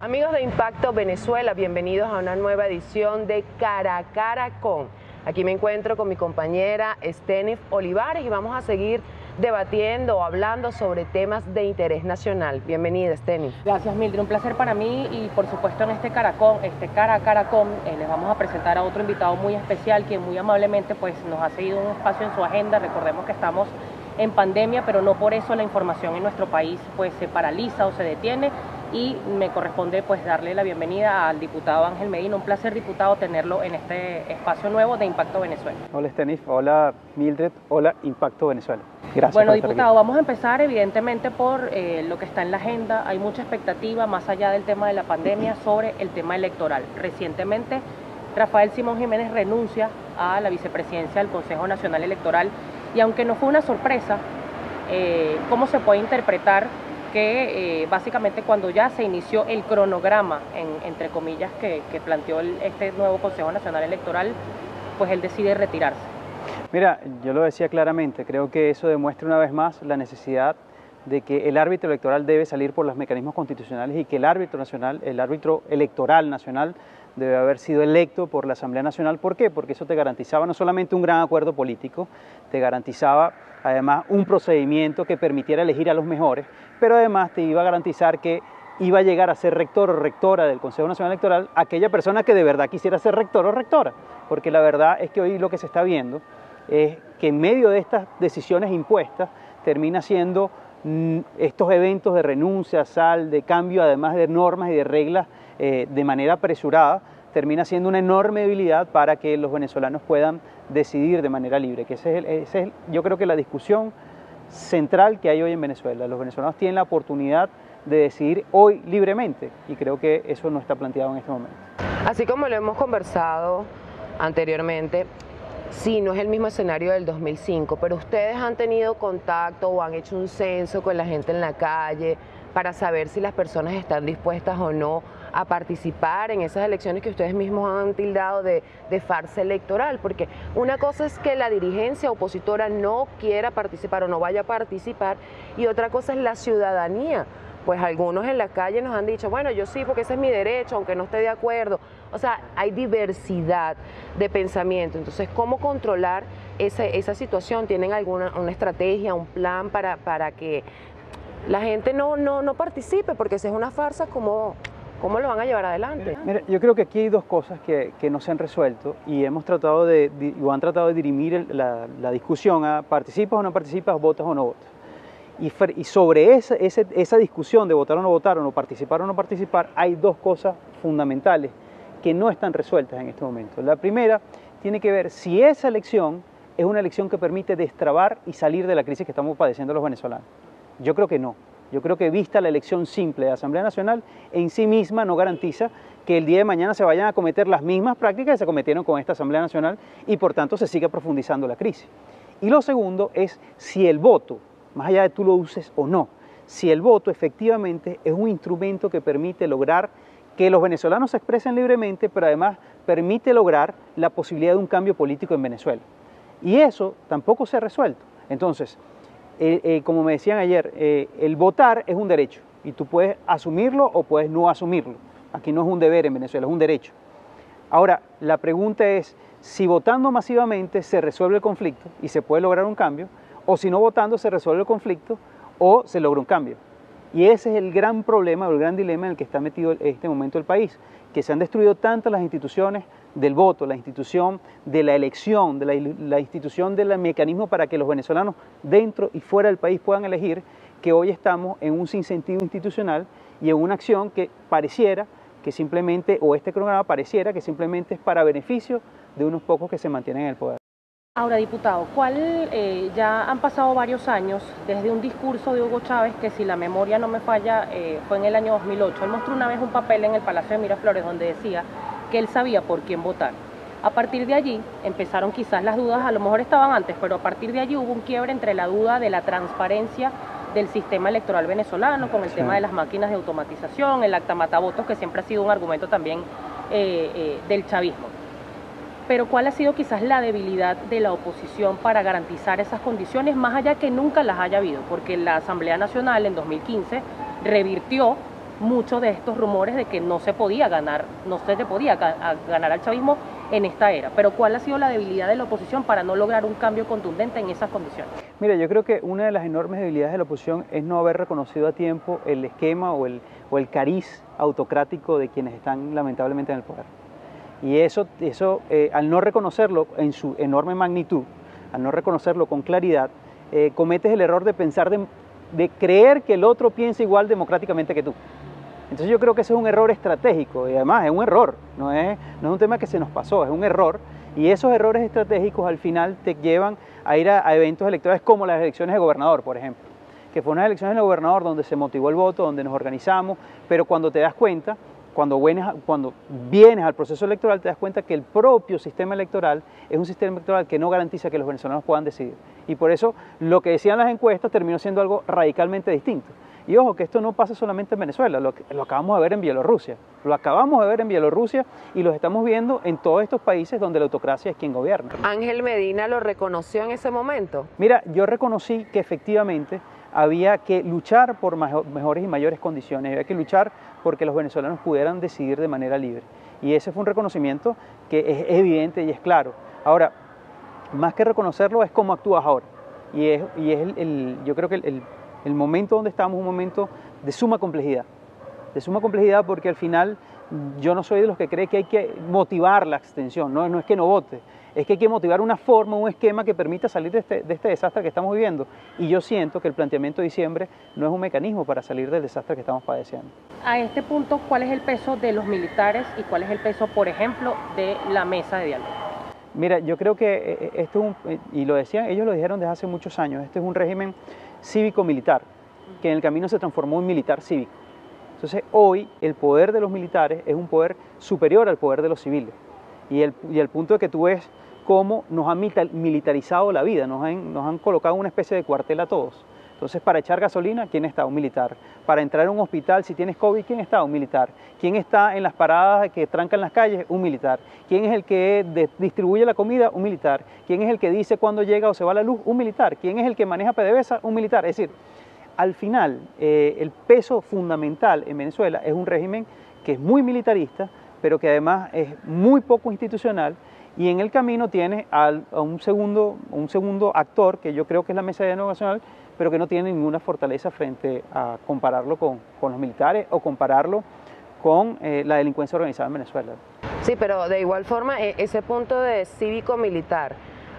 Amigos de Impacto Venezuela, bienvenidos a una nueva edición de Cara a Cara con. Aquí me encuentro con mi compañera Stenif Olivares y vamos a seguir debatiendo o hablando sobre temas de interés nacional. Bienvenida, Stenif. Gracias, Mildred. Un placer para mí y por supuesto en este Cara a Cara con les vamos a presentar a otro invitado muy especial quien muy amablemente pues nos ha cedido un espacio en su agenda. Recordemos que estamos en pandemia, pero no por eso la información en nuestro país pues se paraliza o se detiene. Y me corresponde pues darle la bienvenida al diputado Ángel Medina. Un placer, diputado, tenerlo en este espacio nuevo de Impacto Venezuela. Hola Stenif, hola Mildred, hola Impacto Venezuela. Gracias. Bueno, diputado, vamos a empezar evidentemente por lo que está en la agenda. Hay mucha expectativa más allá del tema de la pandemia sobre el tema electoral. Recientemente Rafael Simón Jiménez renuncia a la vicepresidencia del Consejo Nacional Electoral y aunque no fue una sorpresa, ¿cómo se puede interpretar que básicamente cuando ya se inició el cronograma, entre comillas, que planteó este nuevo Consejo Nacional Electoral, pues él decide retirarse? Mira, yo lo decía claramente, creo que eso demuestra una vez más la necesidad de que el árbitro electoral debe salir por los mecanismos constitucionales y que el árbitro electoral nacional debe haber sido electo por la Asamblea Nacional. ¿Por qué? Porque eso te garantizaba no solamente un gran acuerdo político, te garantizaba además un procedimiento que permitiera elegir a los mejores, pero además te iba a garantizar que iba a llegar a ser rector o rectora del Consejo Nacional Electoral aquella persona que de verdad quisiera ser rector o rectora, porque la verdad es que hoy lo que se está viendo es que en medio de estas decisiones impuestas termina siendo estos eventos de renuncia, sal, de cambio además de normas y de reglas de manera apresurada, termina siendo una enorme debilidad para que los venezolanos puedan decidir de manera libre, que yo creo que la discusión central que hay hoy en Venezuela. Los venezolanos tienen la oportunidad de decidir hoy libremente y creo que eso no está planteado en este momento. Así como lo hemos conversado anteriormente, sí, no es el mismo escenario del 2005, pero ustedes han tenido contacto o han hecho un censo con la gente en la calle para saber si las personas están dispuestas o no a participar en esas elecciones que ustedes mismos han tildado de farsa electoral, porque una cosa es que la dirigencia opositora no quiera participar o no vaya a participar y otra cosa es la ciudadanía. Pues algunos en la calle nos han dicho, bueno, yo sí, porque ese es mi derecho, aunque no esté de acuerdo. O sea, hay diversidad de pensamiento. Entonces, ¿cómo controlar esa situación? ¿Tienen una estrategia, un plan para que la gente no participe? Porque si es una farsa, ¿cómo lo van a llevar adelante? Mira, yo creo que aquí hay dos cosas que no se han resuelto y hemos tratado han tratado de dirimir la discusión a participas o no participas, votas o no votas. Y sobre esa discusión de votar o no participar o no participar, hay dos cosas fundamentales que no están resueltas en este momento. La primera tiene que ver si esa elección es una elección que permite destrabar y salir de la crisis que estamos padeciendo los venezolanos. Yo creo que no. Yo creo que vista la elección simple de Asamblea Nacional, en sí misma no garantiza que el día de mañana se vayan a cometer las mismas prácticas que se cometieron con esta Asamblea Nacional y por tanto se siga profundizando la crisis. Y lo segundo es si el voto, más allá de tú lo uses o no, si el voto efectivamente es un instrumento que permite lograr que los venezolanos se expresen libremente, pero además permite lograr la posibilidad de un cambio político en Venezuela. Y eso tampoco se ha resuelto. Entonces, como me decían ayer, el votar es un derecho y tú puedes asumirlo o puedes no asumirlo. Aquí no es un deber en Venezuela, es un derecho. Ahora, la pregunta es si votando masivamente se resuelve el conflicto y se puede lograr un cambio, o si no votando se resuelve el conflicto o se logra un cambio. Y ese es el gran problema, el gran dilema en el que está metido en este momento el país, que se han destruido tantas las instituciones del voto, la institución de la elección, la institución del mecanismo para que los venezolanos dentro y fuera del país puedan elegir, que hoy estamos en un sinsentido institucional y en una acción que pareciera que simplemente, o este cronograma pareciera que simplemente es para beneficio de unos pocos que se mantienen en el poder. Ahora, diputado, ya han pasado varios años desde un discurso de Hugo Chávez que, si la memoria no me falla, fue en el año 2008. Él mostró una vez un papel en el Palacio de Miraflores donde decía que él sabía por quién votar. A partir de allí empezaron quizás las dudas, a lo mejor estaban antes, pero a partir de allí hubo un quiebre entre la duda de la transparencia del sistema electoral venezolano con el tema de las máquinas de automatización, el acta matavotos, que siempre ha sido un argumento también del chavismo. Pero ¿cuál ha sido quizás la debilidad de la oposición para garantizar esas condiciones, más allá que nunca las haya habido? Porque la Asamblea Nacional en 2015 revirtió muchos de estos rumores de que no se podía ganar, no se le podía ganar al chavismo en esta era. Pero ¿cuál ha sido la debilidad de la oposición para no lograr un cambio contundente en esas condiciones? Mira, yo creo que una de las enormes debilidades de la oposición es no haber reconocido a tiempo el esquema o el cariz autocrático de quienes están lamentablemente en el poder. Y eso al no reconocerlo en su enorme magnitud, al no reconocerlo con claridad, cometes el error de pensar, de creer que el otro piensa igual democráticamente que tú. Entonces yo creo que ese es un error estratégico y además es un error, no es un tema que se nos pasó, es un error, y esos errores estratégicos al final te llevan a ir a eventos electorales como las elecciones de gobernador, por ejemplo, que fue unas elecciones de gobernador donde se motivó el voto, donde nos organizamos, pero cuando te das cuenta, cuando vienes al proceso electoral, te das cuenta que el propio sistema electoral es un sistema electoral que no garantiza que los venezolanos puedan decidir. Y por eso lo que decían las encuestas terminó siendo algo radicalmente distinto. Y ojo, que esto no pasa solamente en Venezuela, lo acabamos de ver en Bielorrusia. Lo acabamos de ver en Bielorrusia y lo estamos viendo en todos estos países donde la autocracia es quien gobierna. ¿Ángel Medina lo reconoció en ese momento? Mira, yo reconocí que efectivamente había que luchar por mejores y mayores condiciones, había que luchar porque los venezolanos pudieran decidir de manera libre. Y ese fue un reconocimiento que es evidente y es claro. Ahora, más que reconocerlo es cómo actúas ahora. Yo creo que el momento donde estamos es un momento de suma complejidad porque al final yo no soy de los que cree que hay que motivar la abstención, no es que no vote, es que hay que motivar una forma, un esquema que permita salir de este desastre que estamos viviendo. Y yo siento que el planteamiento de diciembre no es un mecanismo para salir del desastre que estamos padeciendo. A este punto, ¿cuál es el peso de los militares y cuál es el peso, por ejemplo, de la mesa de diálogo? Mira, yo creo que esto es y lo decían, ellos lo dijeron desde hace muchos años, este es un régimen cívico-militar, que en el camino se transformó en militar cívico. Entonces hoy el poder de los militares es un poder superior al poder de los civiles. Y el punto de que tú ves cómo nos han militarizado la vida, nos han colocado una especie de cuartel a todos. Entonces, para echar gasolina, ¿quién está? Un militar. Para entrar a un hospital, si tienes COVID, ¿quién está? Un militar. ¿Quién está en las paradas que trancan las calles? Un militar. ¿Quién es el que distribuye la comida? Un militar. ¿Quién es el que dice cuándo llega o se va la luz? Un militar. ¿Quién es el que maneja PDVSA? Un militar. Es decir, al final, el peso fundamental en Venezuela es un régimen que es muy militarista, pero que además es muy poco institucional, y en el camino tiene a un segundo actor, que yo creo que es la Mesa de Diálogo Nacional, pero que no tiene ninguna fortaleza frente a compararlo con los militares o compararlo con la delincuencia organizada en Venezuela. Sí, pero de igual forma ese punto de cívico-militar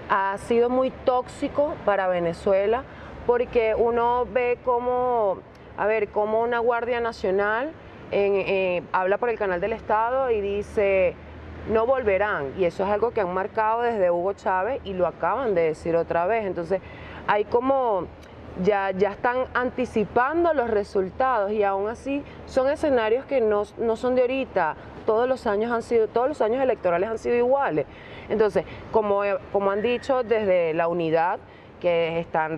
ha sido muy tóxico para Venezuela, porque uno ve cómo una Guardia Nacional habla por el canal del Estado y dice no volverán, y eso es algo que han marcado desde Hugo Chávez y lo acaban de decir otra vez. Entonces hay como ya están anticipando los resultados, y aún así son escenarios que no son de ahorita. Todos los años electorales han sido iguales. Entonces, como han dicho desde la unidad, que están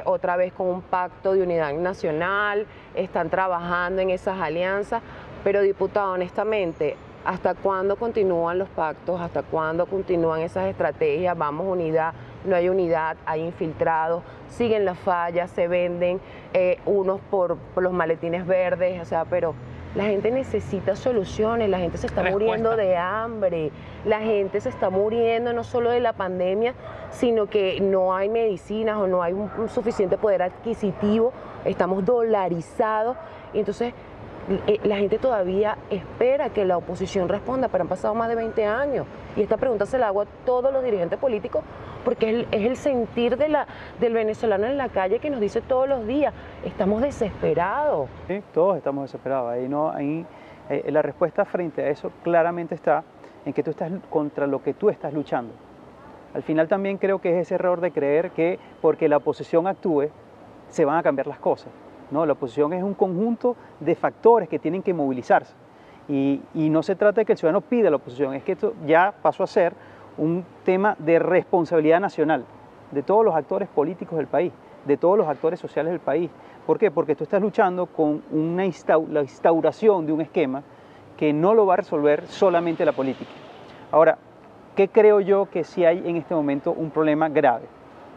otra vez con un pacto de unidad nacional, están trabajando en esas alianzas, pero diputado, honestamente, ¿hasta cuándo continúan los pactos? ¿Hasta cuándo continúan esas estrategias? Vamos unidad, no hay unidad, hay infiltrados, siguen las fallas, se venden unos por los maletines verdes, o sea, pero la gente necesita soluciones, la gente se está muriendo de hambre, la gente se está muriendo no solo de la pandemia, sino que no hay medicinas o no hay un suficiente poder adquisitivo, estamos dolarizados, y entonces la gente todavía espera que la oposición responda, pero han pasado más de 20 años, y esta pregunta se la hago a todos los dirigentes políticos, porque es el sentir del venezolano en la calle que nos dice todos los días, estamos desesperados. Sí, todos estamos desesperados. La respuesta frente a eso claramente está en que tú estás contra lo que tú estás luchando. Al final también creo que es ese error de creer que porque la oposición actúe se van a cambiar las cosas. No, la oposición es un conjunto de factores que tienen que movilizarse. Y no se trata de que el ciudadano pida a la oposición, es que esto ya pasó a ser un tema de responsabilidad nacional de todos los actores políticos del país, de todos los actores sociales del país. ¿Por qué? Porque tú estás luchando con la instauración de un esquema que no lo va a resolver solamente la política. Ahora, ¿qué creo yo que sí hay en este momento un problema grave?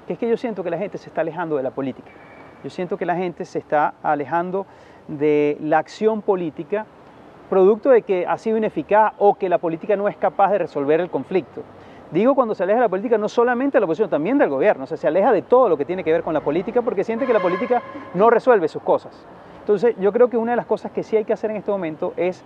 Que es que yo siento que la gente se está alejando de la política. Yo siento que la gente se está alejando de la acción política, producto de que ha sido ineficaz o que la política no es capaz de resolver el conflicto. Digo cuando se aleja de la política, no solamente de la oposición, también del gobierno, o sea, se aleja de todo lo que tiene que ver con la política porque siente que la política no resuelve sus cosas. Entonces, yo creo que una de las cosas que sí hay que hacer en este momento es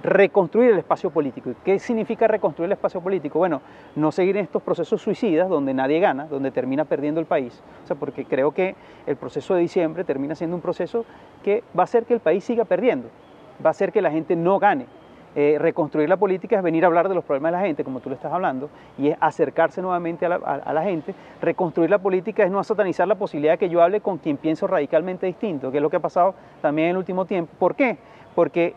reconstruir el espacio político. ¿Qué significa reconstruir el espacio político? Bueno, no seguir en estos procesos suicidas donde nadie gana, donde termina perdiendo el país. O sea, porque creo que el proceso de diciembre termina siendo un proceso que va a hacer que el país siga perdiendo, va a hacer que la gente no gane. Reconstruir la política es venir a hablar de los problemas de la gente, como tú lo estás hablando, y es acercarse nuevamente a la gente. Reconstruir la política es no satanizar la posibilidad de que yo hable con quien pienso radicalmente distinto, que es lo que ha pasado también en el último tiempo. ¿Por qué? Porque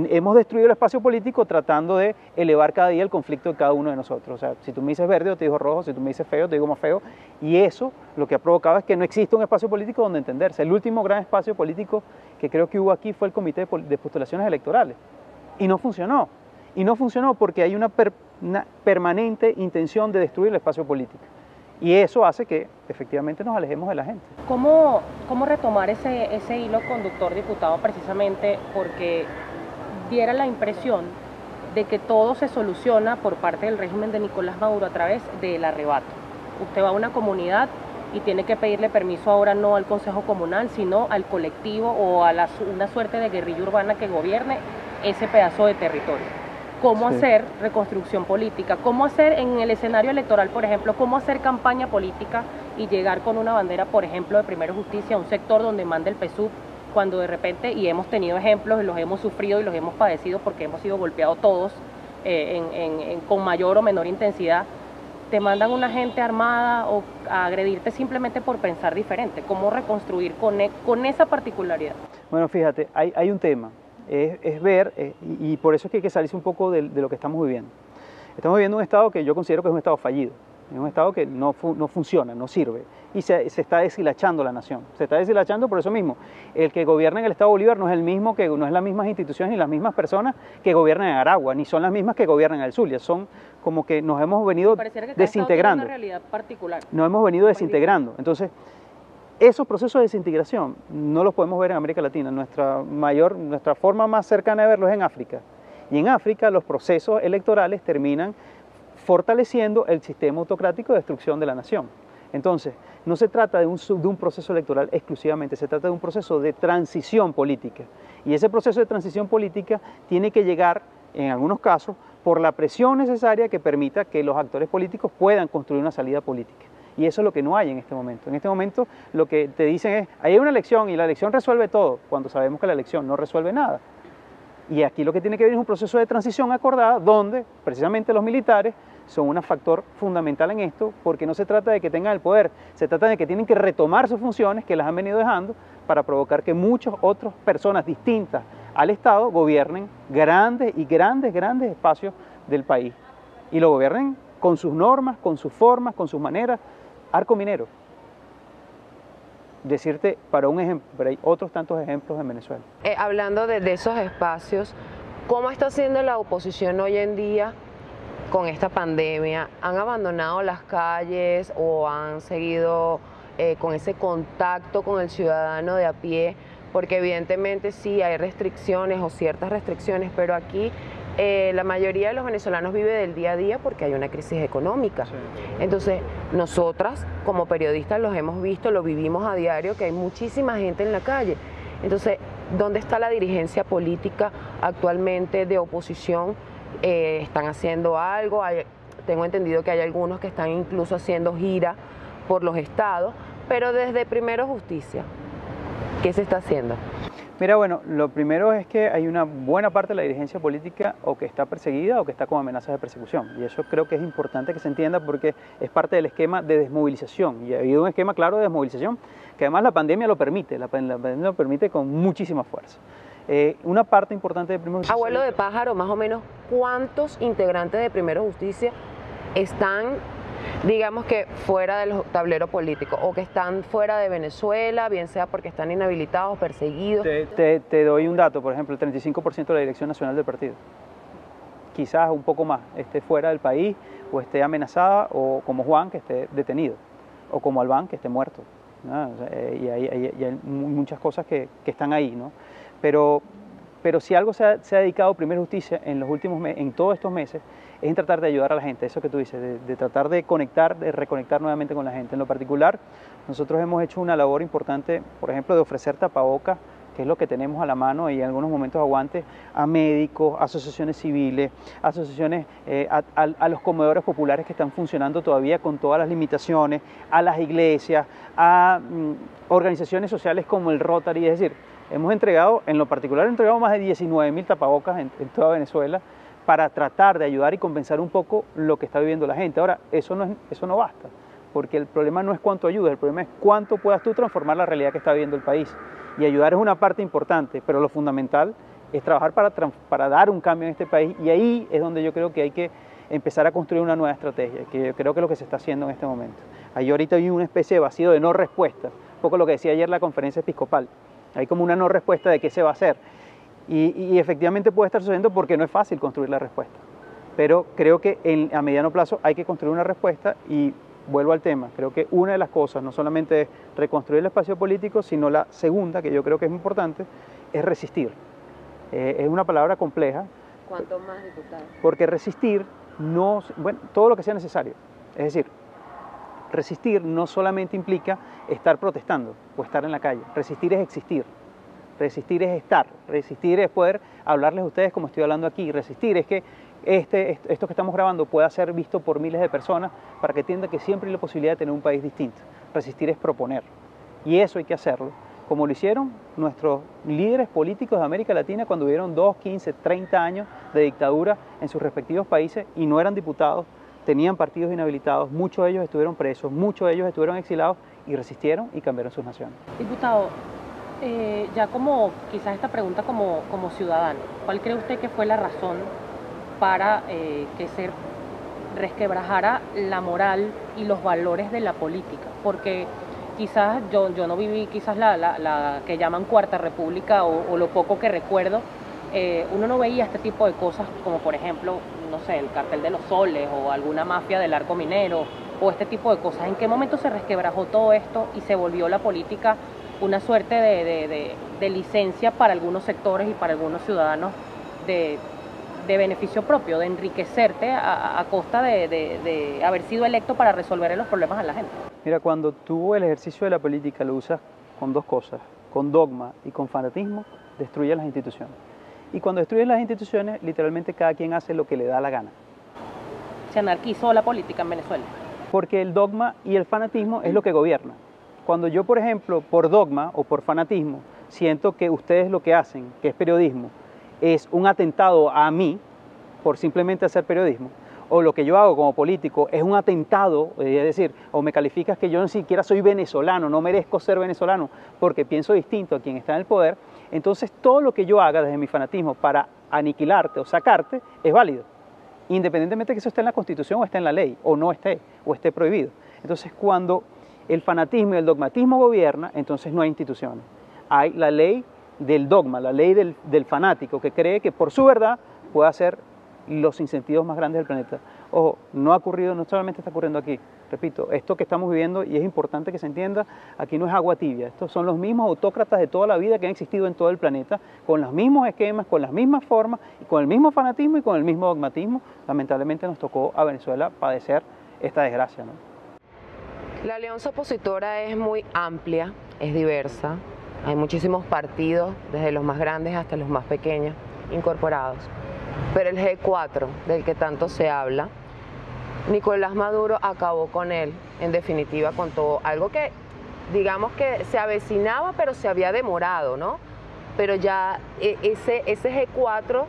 hemos destruido el espacio político tratando de elevar cada día el conflicto de cada uno de nosotros. O sea, si tú me dices verde, yo te digo rojo, si tú me dices feo, te digo más feo, y eso lo que ha provocado es que no existe un espacio político donde entenderse. El último gran espacio político que creo que hubo aquí fue el Comité de Postulaciones Electorales, y no funcionó. Y no funcionó porque hay una permanente intención de destruir el espacio político. Y eso hace que efectivamente nos alejemos de la gente. ¿Cómo retomar ese hilo conductor, diputado, precisamente porque diera la impresión de que todo se soluciona por parte del régimen de Nicolás Maduro a través del arrebato? Usted va a una comunidad y tiene que pedirle permiso ahora no al Consejo Comunal, sino al colectivo o a una suerte de guerrilla urbana que gobierne ese pedazo de territorio. ¿Cómo hacer reconstrucción política? ¿Cómo hacer en el escenario electoral, por ejemplo, cómo hacer campaña política y llegar con una bandera, por ejemplo, de Primero Justicia a un sector donde manda el PSUV, cuando de repente, y hemos tenido ejemplos, los hemos sufrido y los hemos padecido porque hemos sido golpeados todos con mayor o menor intensidad, te mandan una gente armada o a agredirte simplemente por pensar diferente? ¿Cómo reconstruir con esa particularidad? Bueno, fíjate, hay un tema. Es ver, y por eso es que hay que salirse un poco de lo que estamos viviendo. Estamos viviendo un estado que yo considero que es un estado fallido, es un estado que no funciona, no sirve, y se está deshilachando la nación. Se está deshilachando por eso mismo. El que gobierna en el estado Bolívar no es las mismas instituciones ni las mismas personas que gobiernan en Aragua, ni son las mismas que gobiernan en el Zulia. Son como que nos hemos venido desintegrando. Una realidad particular. Nos hemos venido desintegrando. Entonces, esos procesos de desintegración no los podemos ver en América Latina. Nuestra forma más cercana de verlos es en África. Y en África los procesos electorales terminan fortaleciendo el sistema autocrático de destrucción de la nación. Entonces, no se trata de un proceso electoral exclusivamente, se trata de un proceso de transición política. Y ese proceso de transición política tiene que llegar, en algunos casos, por la presión necesaria que permita que los actores políticos puedan construir una salida política. Y eso es lo que no hay en este momento. En este momento lo que te dicen es, hay una elección y la elección resuelve todo, cuando sabemos que la elección no resuelve nada. Y aquí lo que tiene que ver es un proceso de transición acordada, donde precisamente los militares son un factor fundamental en esto, porque no se trata de que tengan el poder, se trata de que tienen que retomar sus funciones que las han venido dejando para provocar que muchas otras personas distintas al Estado gobiernen grandes espacios del país. Y lo gobiernen con sus normas, con sus formas, con sus maneras. Arco minero. Decirte para un ejemplo, pero hay otros tantos ejemplos en Venezuela. Hablando de esos espacios, ¿cómo está haciendo la oposición hoy en día con esta pandemia? ¿Han abandonado las calles o han seguido con ese contacto con el ciudadano de a pie? Porque evidentemente sí hay restricciones o ciertas restricciones, pero aquí la mayoría de los venezolanos vive del día a día porque hay una crisis económica. Sí. Entonces, nosotras como periodistas los hemos visto, lo vivimos a diario, que hay muchísima gente en la calle. Entonces, ¿dónde está la dirigencia política actualmente de oposición? ¿Están haciendo algo? Tengo entendido que hay algunos que están incluso haciendo gira por los estados, pero desde Primero Justicia, ¿qué se está haciendo? Mira, bueno, lo primero es que hay una buena parte de la dirigencia política o que está perseguida o que está con amenazas de persecución. Y eso creo que es importante que se entienda porque es parte del esquema de desmovilización. Y ha habido un esquema claro de desmovilización que además la pandemia lo permite, la pandemia lo permite con muchísima fuerza. Una parte importante de Primero Justicia... Abuelo de pájaro, más o menos, ¿cuántos integrantes de Primero Justicia están, digamos que fuera del tablero político o que están fuera de Venezuela, bien sea porque están inhabilitados, perseguidos? Te doy un dato, por ejemplo, el 35% de la dirección nacional del partido. Quizás un poco más, esté fuera del país o esté amenazada, o como Juan, que esté detenido, o como Albán, que esté muerto. ¿no? O sea, y hay muchas cosas que están ahí, ¿no? Pero si algo se ha dedicado Primera Justicia en los últimos en todos estos meses, es en tratar de ayudar a la gente, eso que tú dices, de tratar de conectar, de reconectar nuevamente con la gente. En lo particular, nosotros hemos hecho una labor importante, por ejemplo, de ofrecer tapabocas, que es lo que tenemos a la mano y en algunos momentos aguantes, a médicos, asociaciones civiles, asociaciones, a los comedores populares que están funcionando todavía con todas las limitaciones, a las iglesias, a organizaciones sociales como el Rotary, es decir, hemos entregado, en lo particular, más de 19.000 tapabocas en toda Venezuela para tratar de ayudar y compensar un poco lo que está viviendo la gente. Ahora, eso no basta, porque el problema no es cuánto ayudas, el problema es cuánto puedas tú transformar la realidad que está viviendo el país. Y ayudar es una parte importante, pero lo fundamental es trabajar para dar un cambio en este país, y ahí es donde yo creo que hay que empezar a construir una nueva estrategia, que yo creo que es lo que se está haciendo en este momento. Ahí ahorita hay una especie de vacío de no respuesta, un poco lo que decía ayer la conferencia episcopal. Hay como una no respuesta de qué se va a hacer. Y efectivamente puede estar sucediendo porque no es fácil construir la respuesta. Pero creo que a mediano plazo hay que construir una respuesta y vuelvo al tema. Creo que una de las cosas no solamente es reconstruir el espacio político, sino la segunda, que yo creo que es importante, es resistir. Es una palabra compleja. ¿Cuánto más, diputado? Porque resistir todo lo que sea necesario. Es decir, resistir no solamente implica estar protestando o estar en la calle. Resistir es existir. Resistir es estar. Resistir es poder hablarles a ustedes como estoy hablando aquí. Resistir es que esto que estamos grabando pueda ser visto por miles de personas para que entiendan que siempre hay la posibilidad de tener un país distinto. Resistir es proponer. Y eso hay que hacerlo, como lo hicieron nuestros líderes políticos de América Latina cuando vivieron 2, 15, 30 años de dictadura en sus respectivos países y no eran diputados, tenían partidos inhabilitados, muchos de ellos estuvieron presos, muchos de ellos estuvieron exilados y resistieron y cambiaron sus naciones. Diputado, ya como quizás esta pregunta como ciudadano, ¿cuál cree usted que fue la razón para que se resquebrajara la moral y los valores de la política? Porque quizás yo no viví quizás la que llaman Cuarta República o lo poco que recuerdo, uno no veía este tipo de cosas como por ejemplo, no sé, el cartel de los soles o alguna mafia del arco minero o este tipo de cosas. ¿En qué momento se resquebrajó todo esto y se volvió la política una suerte de licencia para algunos sectores y para algunos ciudadanos de beneficio propio, de enriquecerte a costa de haber sido electo para resolver los problemas a la gente? Mira, cuando tú el ejercicio de la política lo usas con dos cosas, con dogma y con fanatismo, destruyes las instituciones. Y cuando destruyes las instituciones, literalmente cada quien hace lo que le da la gana. Se anarquizó la política en Venezuela. Porque el dogma y el fanatismo es lo que gobierna. Cuando yo, por ejemplo, por dogma o por fanatismo, siento que ustedes lo que hacen, que es periodismo, es un atentado a mí por simplemente hacer periodismo, o lo que yo hago como político es un atentado, es decir, o me calificas que yo ni siquiera soy venezolano, no merezco ser venezolano porque pienso distinto a quien está en el poder, entonces todo lo que yo haga desde mi fanatismo para aniquilarte o sacarte es válido, independientemente de que eso esté en la Constitución o esté en la ley, o no esté, o esté prohibido. Entonces cuando el fanatismo y el dogmatismo gobierna, entonces no hay instituciones. Hay la ley del dogma, la ley del fanático que cree que por su verdad puede hacer los incentivos más grandes del planeta. Ojo, no ha ocurrido, no solamente está ocurriendo aquí, repito, esto que estamos viviendo, y es importante que se entienda, aquí no es agua tibia, estos son los mismos autócratas de toda la vida que han existido en todo el planeta, con los mismos esquemas, con las mismas formas, y con el mismo fanatismo y con el mismo dogmatismo. Lamentablemente nos tocó a Venezuela padecer esta desgracia, ¿no? La alianza opositora es muy amplia, es diversa, hay muchísimos partidos, desde los más grandes hasta los más pequeños, incorporados. Pero el G4, del que tanto se habla, Nicolás Maduro acabó con él, en definitiva, con todo. Algo que, digamos que se avecinaba, pero se había demorado, ¿no? Pero ya ese G4,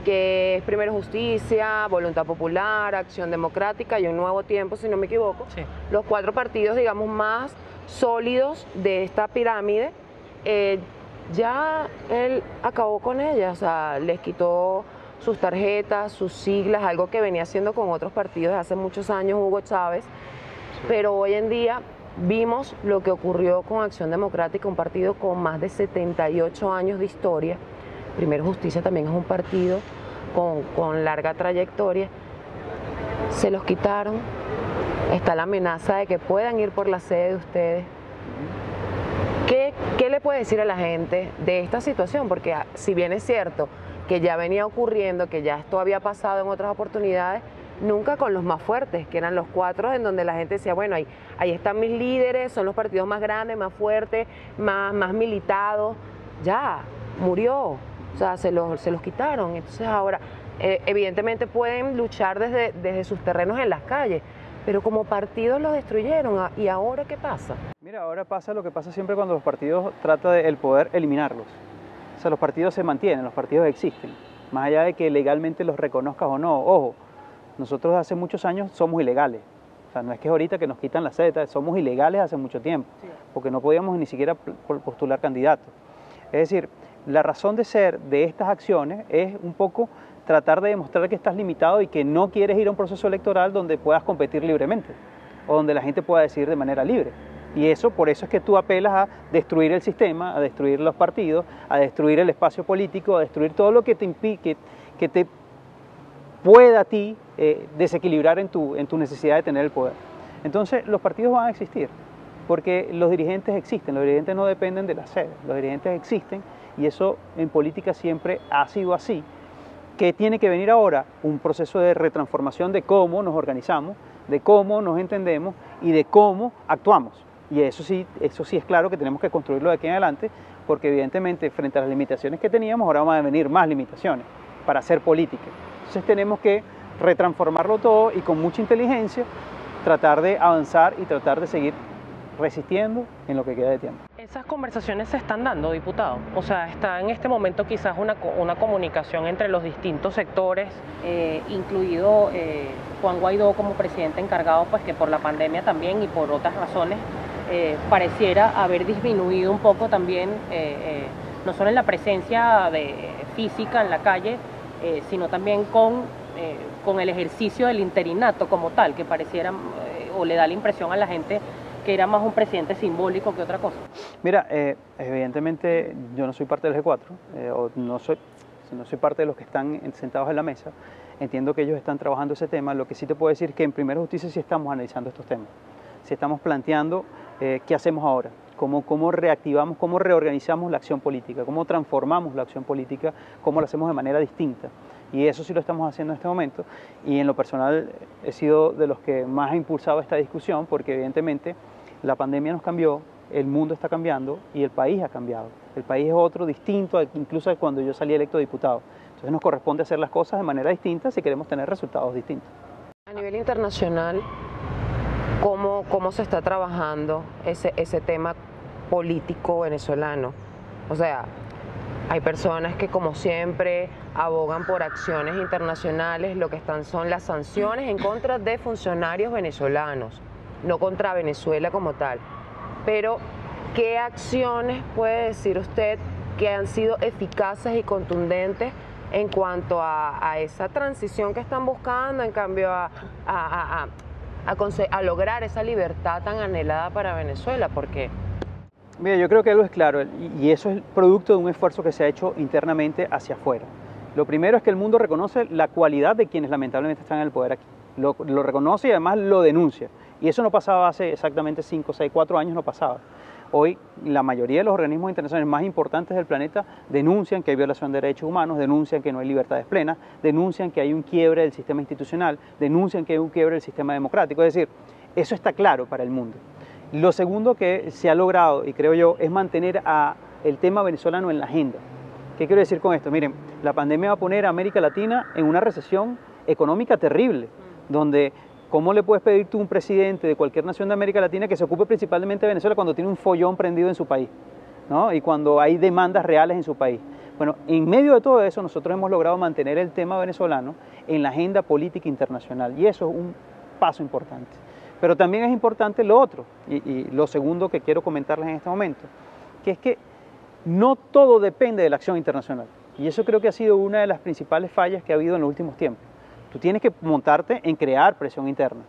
que es Primera Justicia, Voluntad Popular, Acción Democrática y Un Nuevo Tiempo, si no me equivoco, sí, los 4 partidos, digamos, más sólidos de esta pirámide, ya él acabó con ellas, o sea, les quitó sus tarjetas, sus siglas, algo que venía haciendo con otros partidos de hace muchos años Hugo Chávez, sí, pero hoy en día vimos lo que ocurrió con Acción Democrática, un partido con más de 78 años de historia. Primera Justicia también es un partido con larga trayectoria. Se los quitaron, está la amenaza de que puedan ir por la sede de ustedes. puede decir a la gente de esta situación? Porque si bien es cierto que ya venía ocurriendo, que ya esto había pasado en otras oportunidades, nunca con los más fuertes, que eran los 4, en donde la gente decía, bueno, ahí están mis líderes, son los partidos más grandes, más fuertes, más militados. Ya, murió, o sea, se los quitaron. Entonces ahora, evidentemente pueden luchar desde sus terrenos en las calles, pero como partidos los destruyeron. ¿Y ahora qué pasa? Mira, ahora pasa lo que pasa siempre cuando los partidos tratan de el poder eliminarlos. O sea, los partidos se mantienen, los partidos existen, más allá de que legalmente los reconozcas o no. Ojo, nosotros hace muchos años somos ilegales. O sea, no es que es ahorita que nos quitan la seta, somos ilegales hace mucho tiempo, porque no podíamos ni siquiera postular candidatos. Es decir, la razón de ser de estas acciones es un poco tratar de demostrar que estás limitado y que no quieres ir a un proceso electoral donde puedas competir libremente o donde la gente pueda decidir de manera libre. Y eso, por eso es que tú apelas a destruir el sistema, a destruir los partidos, a destruir el espacio político, a destruir todo lo que te pueda a ti desequilibrar en tu necesidad de tener el poder. Entonces, los partidos van a existir, porque los dirigentes existen, los dirigentes no dependen de la sede, los dirigentes existen y eso en política siempre ha sido así. ¿Qué tiene que venir ahora? Un proceso de retransformación de cómo nos organizamos, de cómo nos entendemos y de cómo actuamos. Y eso sí es claro que tenemos que construirlo de aquí en adelante, porque evidentemente frente a las limitaciones que teníamos, ahora van a venir más limitaciones para hacer política. Entonces tenemos que retransformarlo todo y con mucha inteligencia tratar de avanzar y tratar de seguir resistiendo en lo que queda de tiempo. Esas conversaciones se están dando, diputado. O sea, está en este momento quizás una comunicación entre los distintos sectores, incluido Juan Guaidó como presidente encargado, pues que por la pandemia también y por otras razones pareciera haber disminuido un poco también, no solo en la presencia física en la calle, sino también con el ejercicio del interinato como tal, que pareciera o le da la impresión a la gente que era más un presidente simbólico que otra cosa. Mira, evidentemente yo no soy parte del G4, o no soy parte de los que están sentados en la mesa. Entiendo que ellos están trabajando ese tema. Lo que sí te puedo decir es que en Primera Justicia sí estamos analizando estos temas. Sí estamos planteando qué hacemos ahora, cómo reactivamos, cómo reorganizamos la acción política, cómo transformamos la acción política, cómo lo hacemos de manera distinta. Y eso sí lo estamos haciendo en este momento. Y en lo personal he sido de los que más ha impulsado esta discusión, porque evidentemente la pandemia nos cambió, el mundo está cambiando y el país ha cambiado. El país es otro, distinto, incluso de cuando yo salí electo diputado. Entonces nos corresponde hacer las cosas de manera distinta si queremos tener resultados distintos. A nivel internacional, ¿cómo se está trabajando ese tema político venezolano? O sea, hay personas que, como siempre, abogan por acciones internacionales. Lo que están son las sanciones en contra de funcionarios venezolanos, no contra Venezuela como tal. Pero, ¿qué acciones puede decir usted que han sido eficaces y contundentes en cuanto a esa transición que están buscando, en cambio a lograr esa libertad tan anhelada para Venezuela? Porque mira, yo creo que algo es claro, y eso es producto de un esfuerzo que se ha hecho internamente hacia afuera. Lo primero es que el mundo reconoce la cualidad de quienes lamentablemente están en el poder aquí. Lo reconoce y además lo denuncia. Y eso no pasaba hace exactamente 5, 6, 4 años, no pasaba. Hoy la mayoría de los organismos internacionales más importantes del planeta denuncian que hay violación de derechos humanos, denuncian que no hay libertades plenas, denuncian que hay un quiebre del sistema institucional, denuncian que hay un quiebre del sistema democrático. Es decir, eso está claro para el mundo. Lo segundo que se ha logrado, y creo yo, es mantener el tema venezolano en la agenda. ¿Qué quiero decir con esto? Miren, la pandemia va a poner a América Latina en una recesión económica terrible, donde ¿cómo le puedes pedir tú a un presidente de cualquier nación de América Latina que se ocupe principalmente de Venezuela cuando tiene un follón prendido en su país, ¿no? Y cuando hay demandas reales en su país? Bueno, en medio de todo eso nosotros hemos logrado mantener el tema venezolano en la agenda política internacional y eso es un paso importante. Pero también es importante lo otro, y lo segundo que quiero comentarles en este momento, que es que no todo depende de la acción internacional. Y eso creo que ha sido una de las principales fallas que ha habido en los últimos tiempos. Tú tienes que montarte en crear presión interna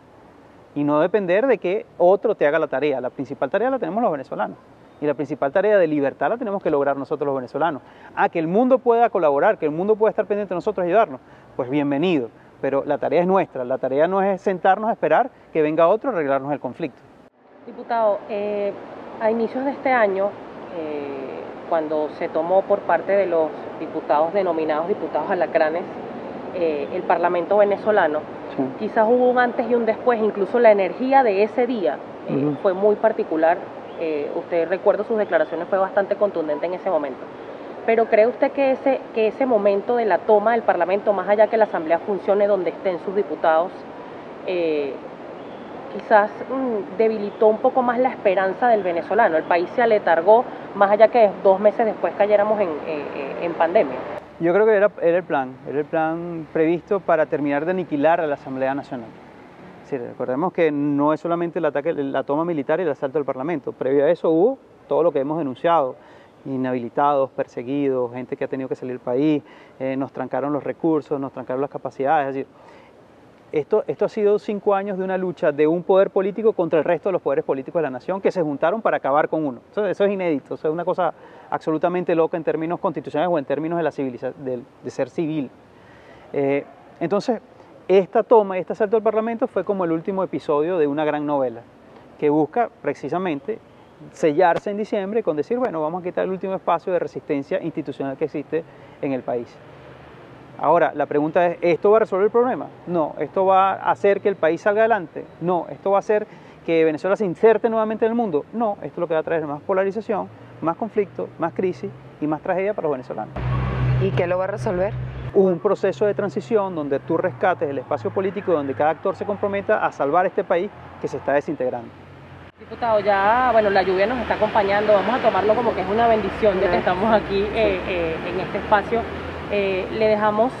y no depender de que otro te haga la tarea. La principal tarea la tenemos los venezolanos y la principal tarea de libertad la tenemos que lograr nosotros los venezolanos. Que el mundo pueda colaborar, que el mundo pueda estar pendiente de nosotros y ayudarnos, pues bienvenido. Pero la tarea es nuestra, la tarea no es sentarnos a esperar que venga otro a arreglarnos el conflicto. Diputado, a inicios de este año cuando se tomó por parte de los diputados denominados diputados alacranes el Parlamento venezolano. Sí. Quizás hubo un antes y un después, incluso la energía de ese día fue muy particular. Usted, recuerdo sus declaraciones, fue bastante contundente en ese momento. Pero ¿cree usted que ese momento de la toma del Parlamento, más allá que la Asamblea funcione donde estén sus diputados, quizás debilitó un poco más la esperanza del venezolano? El país se aletargó, más allá que 2 meses después cayéramos en pandemia. Yo creo que era el plan previsto para terminar de aniquilar a la Asamblea Nacional. Sí, recordemos que no es solamente el ataque, la toma militar y el asalto al Parlamento. Previo a eso hubo todo lo que hemos denunciado: inhabilitados, perseguidos, gente que ha tenido que salir del país, nos trancaron los recursos, nos trancaron las capacidades. Es decir, esto ha sido 5 años de una lucha de un poder político contra el resto de los poderes políticos de la nación, que se juntaron para acabar con uno. Eso es inédito, eso es una cosa absolutamente loca en términos constitucionales o en términos de la civilización, de ser civil. Entonces, esta toma y este asalto al Parlamento fue como el último episodio de una gran novela que busca precisamente sellarse en diciembre con decir, bueno, vamos a quitar el último espacio de resistencia institucional que existe en el país. Ahora, la pregunta es, ¿esto va a resolver el problema? No. ¿Esto va a hacer que el país salga adelante? No. ¿Esto va a hacer que Venezuela se inserte nuevamente en el mundo? No. Esto lo que va a traer más polarización, más conflicto, más crisis y más tragedia para los venezolanos. ¿Y qué lo va a resolver? Un proceso de transición donde tú rescates el espacio político, donde cada actor se comprometa a salvar este país que se está desintegrando. Diputado, ya, bueno, la lluvia nos está acompañando, vamos a tomarlo como que es una bendición de que estamos aquí en este espacio. Le dejamos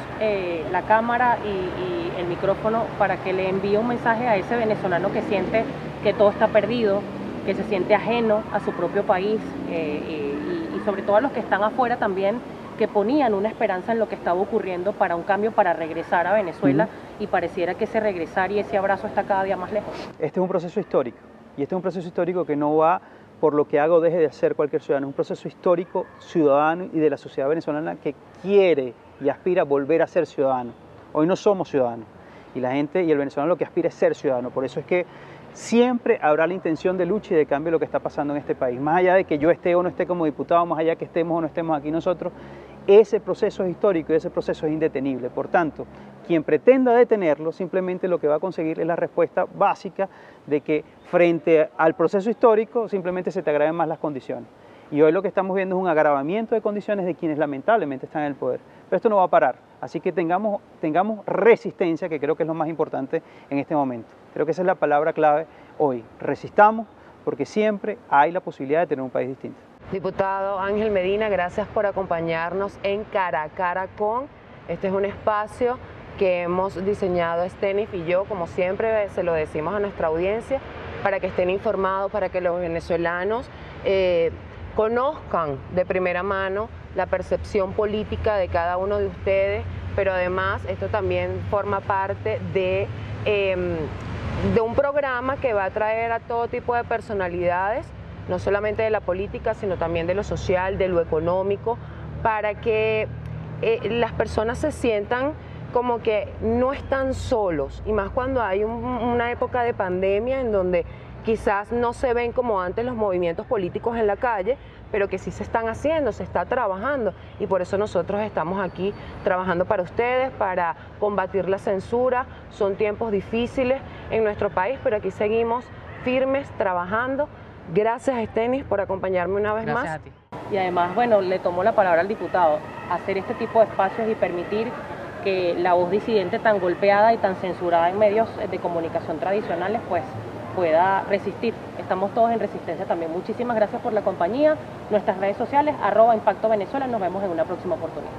la cámara y el micrófono para que le envíe un mensaje a ese venezolano que siente que todo está perdido, que se siente ajeno a su propio país y sobre todo a los que están afuera también, que ponían una esperanza en lo que estaba ocurriendo para un cambio, para regresar a Venezuela, y pareciera que ese regresar y ese abrazo está cada día más lejos. Este es un proceso histórico, y este es un proceso histórico que no va por lo que haga o deje de hacer cualquier ciudadano, es un proceso histórico ciudadano y de la sociedad venezolana que quiere y aspira a volver a ser ciudadano. Hoy no somos ciudadanos, y la gente y el venezolano lo que aspira es ser ciudadano, por eso es que siempre habrá la intención de lucha y de cambio de lo que está pasando en este país. Más allá de que yo esté o no esté como diputado, más allá de que estemos o no estemos aquí nosotros, ese proceso es histórico y ese proceso es indetenible. Por tanto, quien pretenda detenerlo simplemente lo que va a conseguir es la respuesta básica de que frente al proceso histórico simplemente se te agraven más las condiciones. Y hoy lo que estamos viendo es un agravamiento de condiciones de quienes lamentablemente están en el poder. Pero esto no va a parar, así que tengamos resistencia, que creo que es lo más importante en este momento. Creo que esa es la palabra clave hoy. Resistamos, porque siempre hay la posibilidad de tener un país distinto. Diputado Ángel Medina, gracias por acompañarnos en Cara a Cara con. Este es un espacio que hemos diseñado Stenif y yo, como siempre se lo decimos a nuestra audiencia, para que estén informados, para que los venezolanos conozcan de primera mano la percepción política de cada uno de ustedes, pero además esto también forma parte de un programa que va a traer a todo tipo de personalidades, no solamente de la política, sino también de lo social, de lo económico, para que las personas se sientan como que no están solos, y más cuando hay una época de pandemia en donde quizás no se ven como antes los movimientos políticos en la calle, pero que sí se están haciendo, se está trabajando, y por eso nosotros estamos aquí trabajando para ustedes, para combatir la censura. Son tiempos difíciles en nuestro país, pero aquí seguimos firmes, trabajando. Gracias, Stenif, por acompañarme una vez más. Gracias a ti. Y además, bueno, le tomó la palabra al diputado, hacer este tipo de espacios y permitir que la voz disidente tan golpeada y tan censurada en medios de comunicación tradicionales, pues pueda resistir. Estamos todos en resistencia también. Muchísimas gracias por la compañía. Nuestras redes sociales, @Impacto Venezuela. Nos vemos en una próxima oportunidad.